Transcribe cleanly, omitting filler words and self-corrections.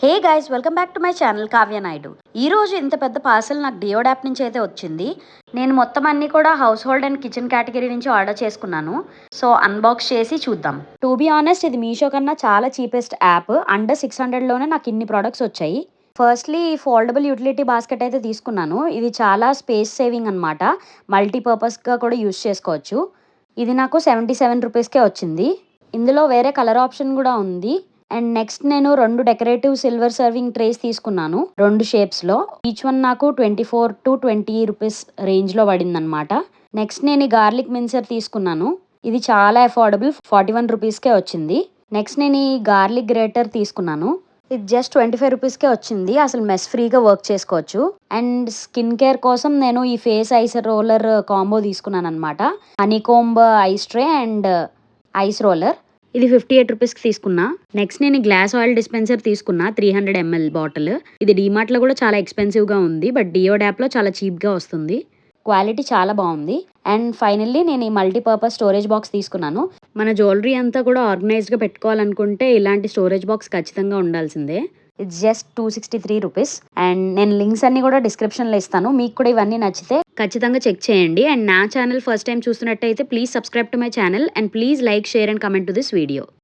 Hey guys, welcome back to my channel Kavya Naidu. ఈ రోజు ఇంత పెద్ద పార్సల్ నాకు డియోడ్ యాప్ నుంచి అయితే వచ్చింది. నేను మొత్తం అన్ని కూడా house hold and kitchen category నుంచి ఆర్డర్ చేసుకున్నాను. సో అన్బాక్స్ చేసి చూద్దాం. టు బి ఆనెస్ట్, ఇది మీషో కన్నా చాలా చీపెస్ట్ యాప్. అండర్ 600లోనే నాకు ఇన్ని ప్రోడక్ట్స్ వచ్చాయి. ఫస్ట్లీ ఫోల్డబుల్ యూటిలిటీ బాస్కెట్ అయితే తీసుకున్నాను. ఇది చాలా స్పేస్ సేవింగ్ అనమాట. మల్టీపర్పస్గా కూడా యూస్ చేసుకోవచ్చు. ఇది నాకు 77 రూపీస్కే వచ్చింది. ఇందులో వేరే కలర్ ఆప్షన్ కూడా ఉంది. అండ్ నెక్స్ట్ నేను 2 డెకరేటివ్ సిల్వర్ సర్వింగ్ ట్రేస్ తీసుకున్నాను 2 షేప్స్లో. ఈచ్ వన్ నాకు 24 to 20 రూపీస్ రేంజ్లో పడింది అనమాట. నెక్స్ట్ నేను ఈ గార్లిక్ మిన్సర్ తీసుకున్నాను. ఇది చాలా అఫోర్డబుల్, 41 రూపీస్కే వచ్చింది. నెక్స్ట్ నేను ఈ గార్లిక్ గ్రేటర్ తీసుకున్నాను. ఇది జస్ట్ 25 రూపీస్కే వచ్చింది. అసలు మెస్ ఫ్రీగా వర్క్ చేసుకోవచ్చు. అండ్ స్కిన్ కేర్ కోసం నేను ఈ ఫేస్ ఐస్ రోలర్ కాంబో తీసుకున్నాను అనమాట. Honeycomb ice tray and ice roller. ఇది 58 రూపీస్కి తీసుకున్నా. నెక్స్ట్ నేను గ్లాస్ ఆయిల్ డిస్పెన్సర్ తీసుకున్నా 300 ml బాటిల్. ఇది డీమార్ట్లో కూడా చాలా ఎక్స్పెన్సివ్గా ఉంది, బట్ డియోడ్ యాప్లో చాలా చీప్గా వస్తుంది. క్వాలిటీ చాలా బాగుంది. అండ్ ఫైనల్లీ నేను ఈ మల్టీపర్పస్ స్టోరేజ్ బాక్స్ తీసుకున్నాను. మన జ్యువెలరీ అంతా కూడా ఆర్గనైజ్డ్గా పెట్టుకోవాలనుకుంటే ఇలాంటి స్టోరేజ్ బాక్స్ ఖచ్చితంగా ఉండాల్సిందే. It's just 263 rupees. అండ్ నేను లింక్స్ అన్ని కూడా డిస్క్రిప్షన్లో ఇస్తాను. మీకు కూడా ఇవన్నీ నచ్చితే ఖచ్చితంగా చెక్ చేయండి. అండ్ నా ఛానల్ ఫస్ట్ టైం చూస్తున్నట్టయితే please subscribe to my channel and please like, share and comment to this video.